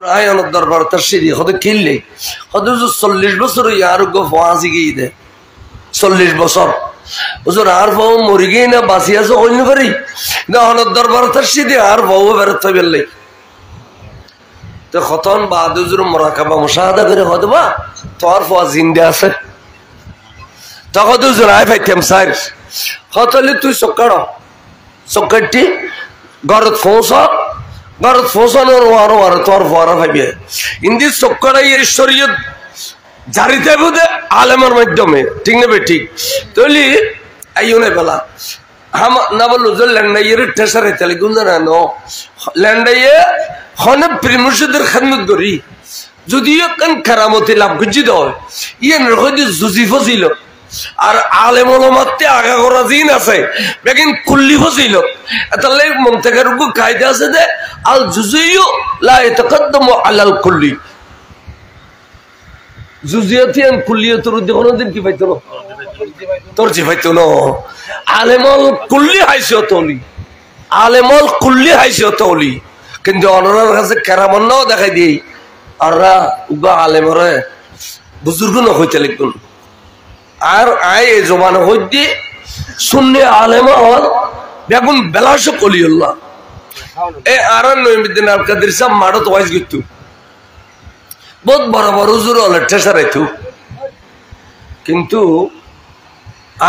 আয়নের দরবার তার সিঁড়ি হতে কিনলে হতে 40 বছর আরোগ্য ফাঁসি গিয়ে দেয় 40 বছর হুজুর আর বউ মরি গিয়ে না বাঁচি আছে অন্য পারি হনের দরবার তার সিঁড়ি আর বউ বেরোতে বেরলে তো খতন বাদ হুজুর মোরাকাবা মুশাহাদা করে হতে বা তোর ফা জিন্দা আছে তখন হুজুর আয় পাইতাম স্যার হতলে তুই চক্কাটি ঘরত পৌঁছানোর আরো তোর ফরা ভাইবে ইন্দি চক্কড়াই শরীয়ত জারিতে বুঝে আলেমের মাধ্যমে ঠিক নেবে ঠিক তৈলি আইনে বেলা না বললো যে ল্যান্ডাইয়ের ঠেসারে তাহলে গুঞ্জা না ল্যান্ডাইয়ে হনে প্রেমসুদের খাদমত করি যদিও কান খারামতি লাভ গুজি দেয় ইয়ে নয় জুজি ফসিল আর আলেম ওলামাতে আগা করা জিন আছে বেকিন কুল্লি ফসিল তাহলে মমতাকার কায়দা আছে যে আল জুজিয়ু লা ইয়াতাকাদ্দামু আলাল কুল্লি জুজিয়াতি আন কুল্লিয়াতুর কোনদিন কি পাইতো না তরজি পাইতো না আলেমল কুল্লি হাইসিয়ত ওলি আলেমল কুল্লি হাইসিয়ত ওলি কিন্তু অনরার কাছে কেরামন্নাও দেখাই দিই আররা উগা আলেমরে বুজুর্গ না হইতে লিখুন আর আয় এই জমানা হইতে সুন্নি আলেমা হল বেগুন বেলাস কলিউল্লাহ এ আর নইমুদ্দিন আল কাদের সাহেব মারত ওয়াইজ গিতু বহুত বড় বড় হুজুর হলে ঠেসারাইতু কিন্তু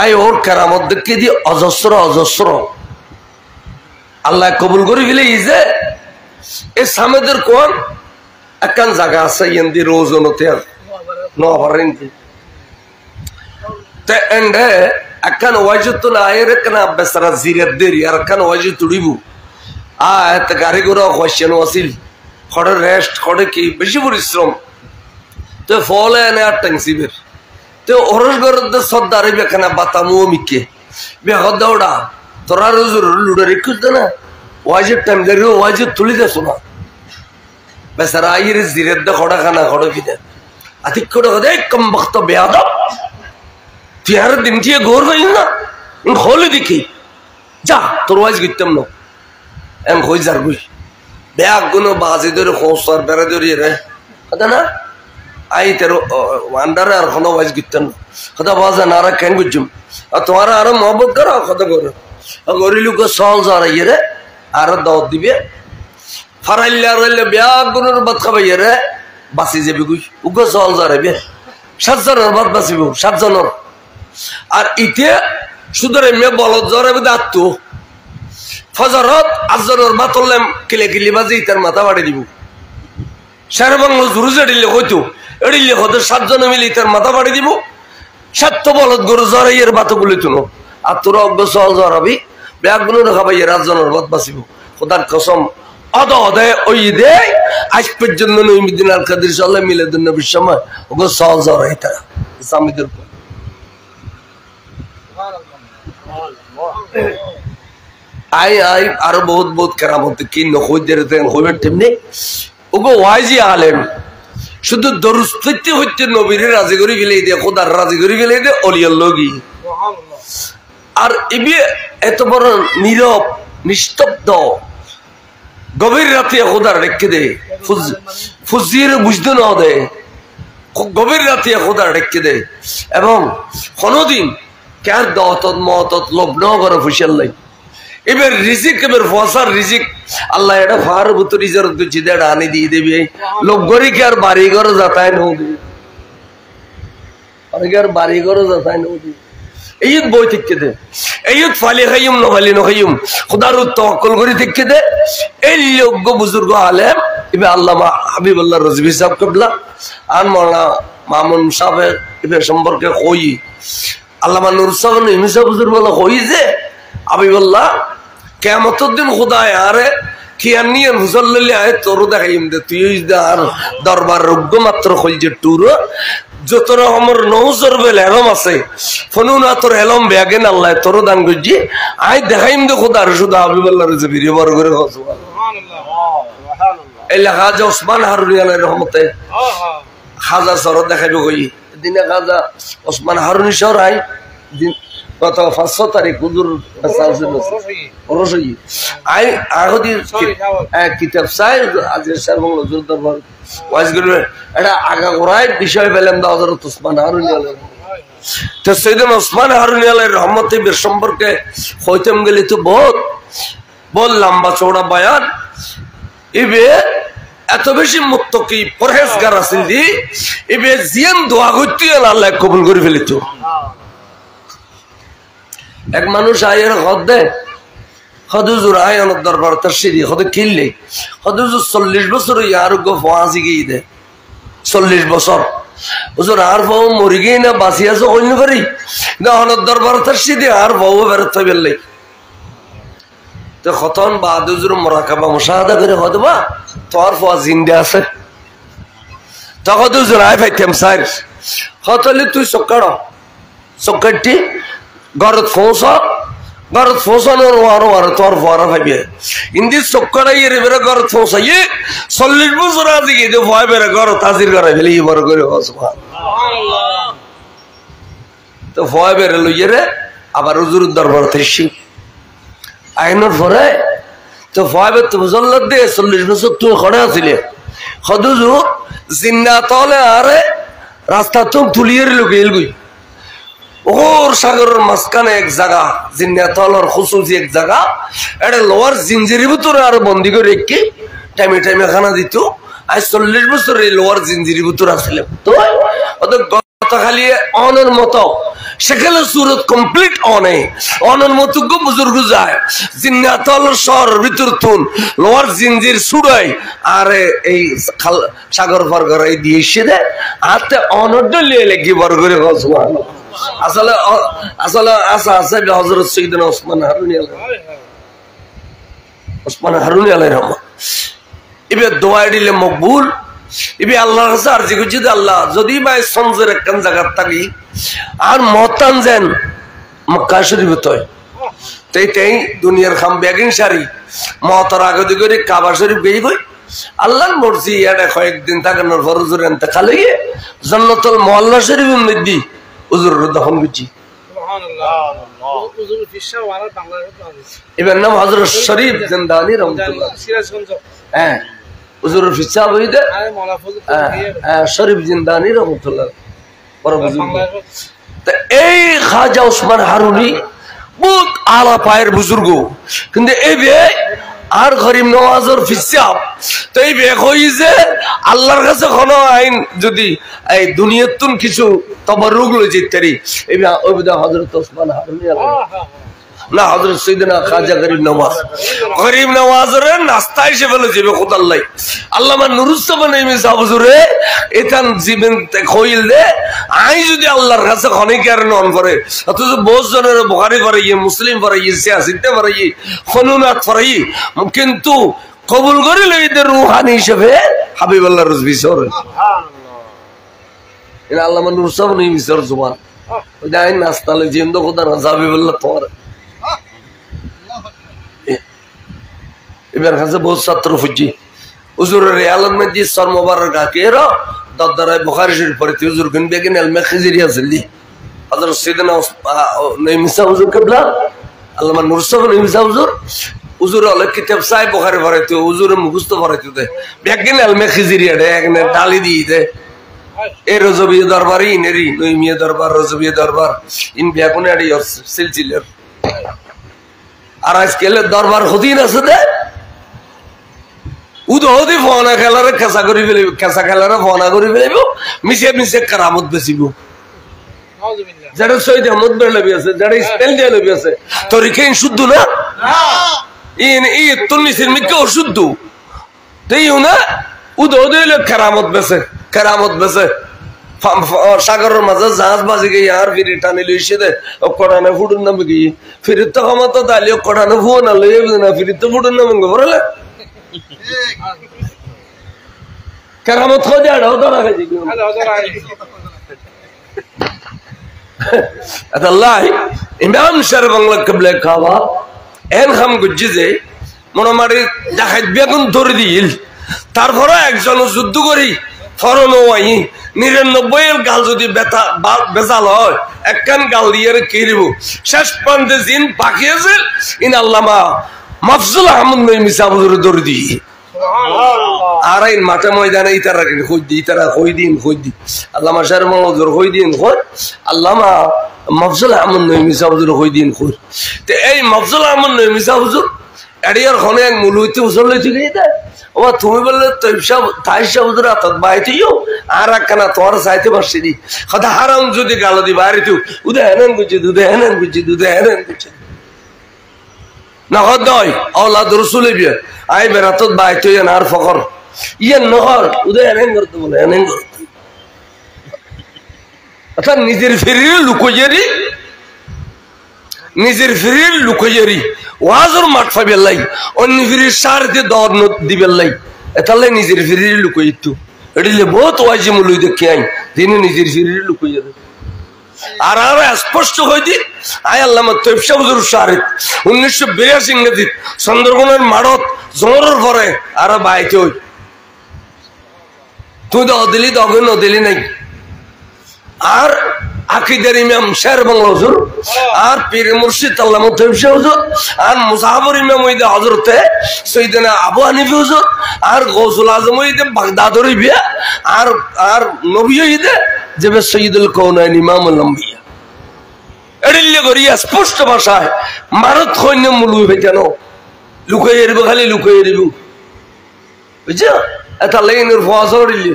আয় ওর কেরামত দেখে দিয়ে অজস্র আল্লাহ কবুল করে ফেলে যে এই সামেদের কোন একখান জায়গা আছে ইন্দি রোজনতে নবারেন্টি তে এন্ডে একখান ওয়াজত না আয়ের একখান বেসারা জিরের দেরি আর একখান ওয়াজত তুড়িবু তে গাড়ি ঘোড়া কোয়েশ্চেন আসিল খড়ের রেস্ট খড়ে কি বেশি পরিশ্রম তো ফলে এনে আর ট্যাংসিবের তো ওরস গরদ সর্দারে বেখানা বাতামু মিকে বেহদ দৌড়া তোরা রোজুর লুডে রেখুস না ওয়াজের টাইম দেরি ওয়াজের তুলি দেছো না বেসারা আইয়ের জিরের দে খড়া খানা খড়ে ফিদে আতিক করে দে কম বক্ত বেয়াদব তুই আর দিন দিয়ে গোর হইল না হলে দেখি যা তোর ওয়াজ গিতাম না এম হই যার গুই ব্যাগ গুলো বাজে ধরে খোঁসার বেড়া ধরিয়ে রে কথা না আই তেরো আন্ডারে আর কোনো ওয়াজ গিতাম না কথা বাজা না আর কেন বুঝুম আর তোমার আরো মহব্বত করো কথা করো গরিলুক সহল যারা ইয়ে রে আর দাওয়াত দিবে ফারাইলে আর হইলে ব্যাগ গুলোর বাদ খাবাইয়ে রে বাঁচি যাবি গুই উগ সহল যারা বে 7 জনের বাদ বাঁচিব 7 জনের আর ইতে সুদরে মে বলদ জ্বরে আত্ম ফজরত আজরের বাতললাম কিলে কিলি বাজে ইতার মাথা বাড়ি দিব সারা বাংলা জুরুজে দিলে হইতো এড়িলে হতে 7 জনে মিলে ইতার মাথা বাড়ি দিব 7 বলদ গরু জ্বরে এর বাত গুলি তুলো আর তোরা অগ্রসল জ্বরাবি ব্যাগগুলো খাবাই 8 জনের বাদ বাঁচিব খোদার কসম অদায় ওই দে আজ পর্যন্ত নইমুদ্দিন আল কাদের সাল্লাহ মিলাদুন নবীর সময় ওগো সল জ্বরাই তারা ইসলামীদের আই আরো বহুত কেরামত কি নখদের হইবেন তেমনি ওগো ওয়াইজি আলেম শুধু দরুস্তি হইতে নবীর রাজি করে ফেলে দিয়ে খোদার রাজি করে ফেলে দিয়ে অলিয়ার লগি আর ইবি এত বড় নীরব নিস্তব্ধ গভীর রাতে খোদার রেখে দে ফুজির বুঝতে না দে গভীর রাতে খোদার রেখে দে এবং কোনদিন কার দাওয়াত মওয়াত লোভ না করে ফুশাল লাই এবার রিজিক এবার ফসার রিজিক আল্লাহ এটা ফার ভিতর ইজারত করছি এটা আনি দিয়ে দেবে লোক গরি কি আর বাড়ি ঘর যাতাই নদী অনেকে আর বাড়ি ঘর যাতাই নদী এই বই থেকে দে এই ফালি খাইম নফালি নখাইম খুদার তওয়াক্কুল করি থেকে দে এই লোক বুজুর্গ আলেম এবার আল্লামা হাবিবুল্লাহ রাজভী সাহেব কবলা আর মাওলানা মামুন সাহেব এবার সম্পর্কে কই আল্লামা নূর সাহেব ইমিসা বুজুর্গ বলা কই যে হাবিবুল্লাহ কিয়ামতের দিন খোদায় আরে কিয়ার নিয়ে মুসল্লি আয় তোর দেখাইম দে তুই আর দরবার রোগ্য মাত্র খোল যে টুর যত রকমের নৌজর বেল এলম আছে ফনুনা তোর এলম ব্যাগেন আল্লাহ তোর দান করছি আয় দেখাইম দে খোদার শুধু হাবিবুল্লাহ রয়েছে ভিডিও বার করে এই লেখা যে ওসমান হারুনিয়ানের রহমতে খাজা সর দেখাইব কই দিনে খাজা ওসমান হারুনি সর আই দিন গত 5 তারিখ হুজুর আই আগদি কিতাব চাই আজকে সর্বঙ্গ হুজুর দরবার ওয়াজ করবে এটা আগা গোড়ায় বিষয় পেলাম দা হযরত ওসমান হারুনি আলাইহিস তো সাইয়েদনা ওসমান হারুনি আলাইহির রহমতের সম্পর্কে হইতেম গেলে তো বহুত লম্বা চওড়া বয়ান ইবে এত বেশি মুত্তাকি পরহেজগার আছিল দি ইবে জিয়ান দোয়া করতে আল্লাহ কবুল করে ফেলিত এক মানুষ আয়ের হদে হদুজুর আয়নের দরবার তাশরিদি হদে কিনলে হদুজুর 40 বছর ইয়ার গো ফাঁসি গিয়ে দে 40 বছর হুজুর আর বউ মরি গই না বাঁচি আছে কইন পারি না হনের দরবার তাশরিদি আর বউ বেরতে বেললে তো খতন বাদ হুজুর মুরাকাবা মুশাহাদা করে হদবা তোর ফা জিন্দা আছে তখন হুজুর আয় পাইতাম স্যার হতলি তুই সকাড়টি গরত ফোসানোর ওয়ার তোর ফোয়ারা ভাইবে ইন্দি সকাড়াই এর বেরে গরত ফোসাইয়ে 40 বছর আজি গিয়ে ভয় বেরে গরত হাজির করে ফেলে বড় করে সুবহানাল্লাহ তো ভয় বেরে লইয়ে রে আবার হুজুর দরবার থেকে আইনোর পরে তো ভয় বের তো বুঝল্লাদ দে 40 বছর তুই খড়ে আছিলে হদুজু জিন্না তলে আরে রাস্তা তো তুলিয়ে লুকিয়ে গই ওর সাগরের মাঝখানে এক জায়গা জিন্নাতলর খুসুসি এক জায়গা এটা লোয়ার জিঞ্জিরির ভিতরে আর বন্দি করে রেখে টাইমে টাইমে খানা দিত আজ 40 বছর এই লোয়ার জিঞ্জিরির ভিতরে আসলাম তো ওদের গতকালি অনের মতো সেখানে সুরত কমপ্লিট অনের মতো গো বুজুর্গ যায় জিন্নাতলর শহরের ভিতর তুন লোয়ার জিঞ্জির ছুড়াই আর এই সাগর পার করে দিয়ে এসে দেয় হাতে অনর ডলিয়ে লেগে বড় করে সুবহানাল্লাহ আসলে আছে হযরত সাইয়েদনা ওসমান হারুনি আলাইহির রহমত ইবে দোয়া দিলে মকবুল ইবে আল্লাহর কাছে আরজি করছি আল্লাহ যদি ভাই সঞ্জের একখান জায়গা থাকি আর মতান যেন মক্কা শরীফ তয় তাই দুনিয়ার খাম বেগিন সারি মতার আগে দিকে কাবা শরীফ গই আল্লাহর মর্জি এটা কয়েকদিন থাকানোর পর হুজুর ইন্তেকাল হয়ে জান্নাতুল মুআল্লা শরীফের মধ্যে হুজুর দফন করছি এবার নাম হযরত শরীফ জিন্দানি রহমাতুল্লাহ হ্যাঁ হুজুর ফিসা বইতে শরীফ জিন্দানি রহমাতুল্লাহ বড় বুজুর্গ তা এই খাজা ওসমান হারুনি বহুত আলা পায়ের বুজুর্গ কিন্তু এই আর গরিব নওয়াজের ফিসাব তো এই বেক হইছে আল্লাহর কাছে কোনো আইন যদি এই দুনিয়াতুন কিছু তবরুক লই যেতারি এই ওইদা হযরত ওসমান হারুনি না হযরত সাইয়েদনা খাজা গরিব নওয়াজের নাস্তা হিসেবে যাবে খোদাল্লাহ আল্লামা নুরুজ্জামান ইমাম হুজুরে এতান জীবন কইল দে আই যদি আল্লাহর কাছে খনিকার নন করে অথচ বহুত জনের বুখারী পড়ে মুসলিম পড়ে সিয়াসিতে পড়ে খনুনাত পড়ে কিন্তু কবুল করে লইদের রূহানি হিসেবে হাবিবুল্লাহ রুজভি সর সুবহানাল্লাহ এর আল্লামা নুরুজ্জামান ইমাম জুবান ওই আইন নাস্তা লই জিন্দ খোদা হাবিবুল্লাহ তোর এবার কাছে বহুত ছাত্র ফুজি হুজুরের আলম মসজিদ সর মোবারক গাকের দরদারায় বুখারী শরীফ পড়তে হুজুর গুন বেগিন আলমে খিজিরি আসলি হযরত সাইয়েদনা ইমাম হুজুর কিবলা আল্লামা নুরুজ্জামান ইমাম হুজুর আল কিতাব সাহেব বুখারী পড়তে হুজুর মুখস্থ পড়তে দে বেগিন আলমে খিজিরি আড়ে একনে ডালি দি দে এ রজবী দরবারি নেরি নইমিয়া দরবার রজবী দরবার ইন বেগুনে আড়ি সিলসিলার আর আজকাল দরবার হদিন আছে দে উদহদি ফোনা খেলারে কেঁচা করে ফেলিব কেঁচা খেলারে ফোনা করে ফেলিব মিশে মিশে কারামত বেচিব যারা সৈয়দ আহমদ বেরলবি আছে যারা স্পেল দিয়ালবি আছে তরিকাইন শুদ্ধ না ইন ই তুনিসের মিকে অশুদ্ধ তাইও না উদহদি হইল কারামত বেচে সাগরের মাঝে জাহাজ বাজি গিয়ে আর ফিরি টানি লইছে দে কটানে ফুটুর নামে গিয়ে ফিরিত তো ক্ষমতা তাহলে কটানে ফুয়া না লইয়ে না ফিরিত তো ফুটুর নামে বলে কেরামত খোঁজে আড়াও ধরা খাইছি আল্লাহ ইমাম শাহ বাংলা কবলে খাওয়া এন খাম গুজি যে মোটামুটি দেখাই বেগুন ধরে দিল তারপরে একজন যুদ্ধ করি থরনো আই 99 গাল যদি বেজাল হয় একখান গাল দিয়ে কিরব শেষ পর্যন্ত জিন পাকিয়েছে ইন আল্লামা মাফজুল আহমদ নঈমি সাহেব দৌড় দিয়ে আর এই মাঠে ময়দানে ইতারা কই দিন আল্লামা শাহের মনোজোর কই দিন কই আল্লামা মাফজুল আহমদ নঈমি সাহেব কই দিন কই তো এই মাফজুল আহমদ নঈমি সাহেব এড়িয়ার খনে এক মূল হইতে উচল লইতে গিয়ে দেয় ও তুমি বললে তাই সাহুজুর হাতত বাইতেও আর একখানা তোমার চাইতে পারছি নি কথা হারাম যদি গালো দি বাইরে তুই উদে হেনেন বুঝছি না হদয় আওলাদ রসুল বিয়ে আই বেড়াতত বাইতে আর ফকর ইয়ে নহর উদে হেনেন করতে বলে হেনেন করতে অর্থাৎ নিজের ফিরির লুকোয়ারি ওয়াজর মাঠ পাইবে লাই অন্য ফিরির সার দিয়ে দর দিবে লাই এতালে নিজের ফিরির লুকোইতো এটিলে বহুত ওয়াজি মুলুই দেখি আই তিনি নিজের ফিরির লুকোইয়া আর স্পষ্ট হয়ে দি আই আল্লামা তৈব শাহ হুজুর শাহরিদ 1982 ইংরেজিত চন্দ্রগণের মাড়ত জোরের পরে আর বাইতে হই তুই তো দিলি নাই আর আকিদার ইমাম শের বাংলা হুজুর আর পীর মুর্শিদ আল্লামা তৈব শাহ হুজুর আর মুসাহাবুর ইমাম ওইদে হযরতে সৈয়দনা আবু হানিফা হুজুর আর গৌসুল আজম ওইদে বাগদাদর বিয়া আর নবী ওইদে যেবে সৈয়দুল কওনাইন ইমামুল আম্বিয়া এডিল্লে করি স্পষ্ট ভাষায় মারত কইনে মুলুই কেন লুকাইয়ে দিব খালি লুকাইয়ে দিব বুঝছো এটা লাইনের ফজর দিলে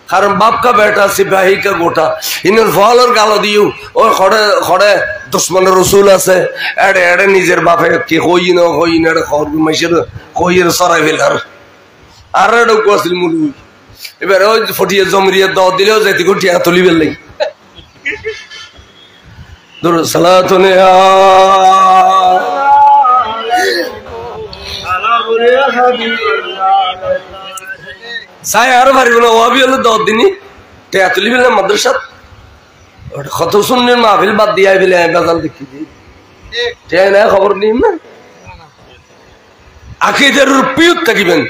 কারণ বাপ কা বেটা সিপাহী কা গোটা ইনের ফলর গালো দিও ও খড়ে দুশ্মনের রসুল আছে এড়ে নিজের বাপে কি কই না এড়ে খড় মাইসের কইয়ের সরাই ফেলার আর এড়ে কোয়াছিল মুলুই এবার ওই ফটিয়ে জমরিয়ে দাও দিলেও যেতে গুটিয়া তুলিবেন নাই দূর সালাতুনে সাই আর পারিব না ওয়াবি হলো 10 দিনই তে তুলিবেন না মাদ্রাসা কত শুনলেন মাহফিল বাদ দিয়ে আইবেলে বেজাল দেখি ঠিক না খবর নিন না আকীদার রূপিয়ত থাকিবেন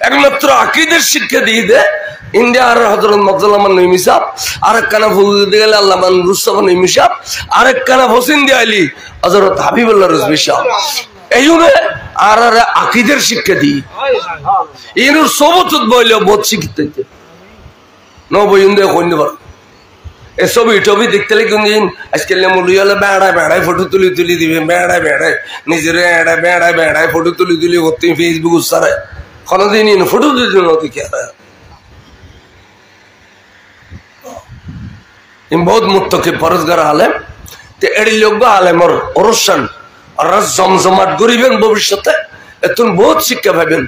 একমাত্র আকীদার শিক্ষা দিয়ে দে ইন্ডিয়া আর হযরত মাফজুল আহমদ নঈমি সাহেব আরেক কানা ফুল দিয়ে গেল আল্লামা মুস্তাফা নঈমি সাহেব আরেক কানা হোসেন দিয়ে আইলি হযরত হাবিবুল্লাহ রিজভী সাহেব এইজন্য আর আকীদার শিক্ষা দিই ইনুর সবচুত বইলে বহুত শিক্ষিত নবইন্দে কইতে পার এ ছবি দেখতে লাগে কোনদিন আজকাল মুলুই হলে বেড়ায় ফটো তুলি দিবে বেড়ায় নিজের বেড়ায় ফটো তুলি করতে ফেসবুক উৎসারে কোনদিন ফটো তুলি নতি কি বহুত মুক্তকে পরস্কার আলেম তে এড়ি লোক আলেমর অনুষ্ঠান আর জমজমাট করিবেন ভবিষ্যতে এতন বহুত শিক্ষা পাবেন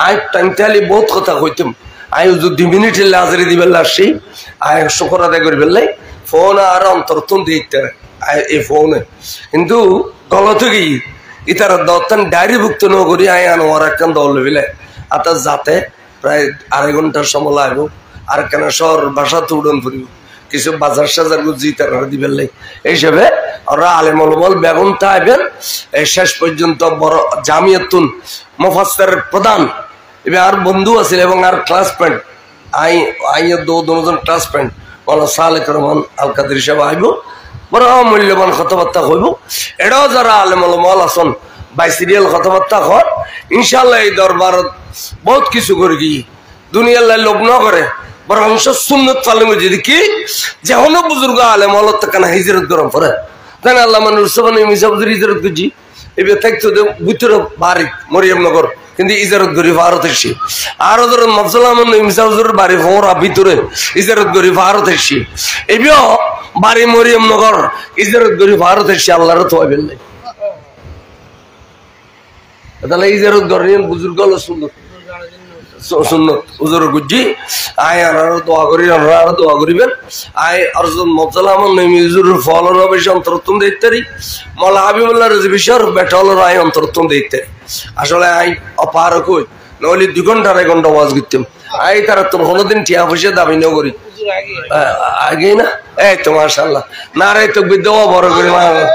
আই টাইমটালি বহুত কথা কইতাম আই যদি 2 মিনিটের হাজারি দিবেন লাসি আই শুকর আদায় করবেন লাই ফোন আর অন্তরতন দিতে এই ফোনে কিন্তু গলত কি ইতার দত্তন ডায়েরি ভুক্ত ন করি আই আনোয়ার একখান দল বিলে আতা যাতে প্রায় 2.5 ঘন্টার সময় লাগবে আর কেন শহর ভাষাতে উড়ন ফুরিব কিছু বাজার সাজার গুজি তারা দিবেন লাই এইসবে ওরা আলেম ওলামাল বেগুন তাইবেন এই শেষ পর্যন্ত বড় জামিয়াতুন মুফাসসিরের প্রধান এবার আর বন্ধু আছে এবং আর ক্লাসমেট আই দুজন ক্লাসমেট ওলা সালেক রহমান আল কাদের সাহেব আইব বড় মূল্যবান কথাবার্তা কইব এটাও যারা আলেম ওলামাল আছেন বাই সিরিয়াল কথাবার্তা কর ইনশাআল্লাহ এই দরবার বহুত কিছু করে গিয়ে দুনিয়ার লোক ন করে বরংশ সুন্নত ফালে যদি কি যে হলো বুজুর্গ আলেম আল্লাহ তাকানা হিজরত গরম পরে তাই আল্লামা মুস্তাফা নঈমি সাহেব হিজরত করছি এবার থাকতো ভিতরে বাড়ি মরিয়মনগর কিন্তু ইজারত করি ভারত এসে আর ওদের মাফজুল আহমদ নঈমি সাহেবের বাড়ি ফোরা ভিতরে ইজারত করি ভারত এসে এবার বাড়ি মরিয়মনগর ইজারত করি ভারত এসে আল্লাহর তো হইবেন নাই তাহলে ইজারত করেন বুজুর্গ হলো সুন্দর সুন্নত হুজুর গুজি আই আর দোয়া করি আর দোয়া করিবেন আই আরজন মাফজুল আহমদ নঈমি হুজুরের ফলর হবে অন্তরতম দেইতারি মাওলানা হাবিবুল্লাহ রিজভী সাহেব বেটালর আই অন্তরতম দেইতারি আসলে আই অপার কই নলি 2 ঘন্টা 2.5 ঘন্টা ওয়াজ করতাম আই তারা তো কোনদিন টিয়া পয়সা দাবি না করি আগে না এই তো মাশাআল্লাহ নারে তাকবীর দেওয়া বড় করে মা আল্লাহ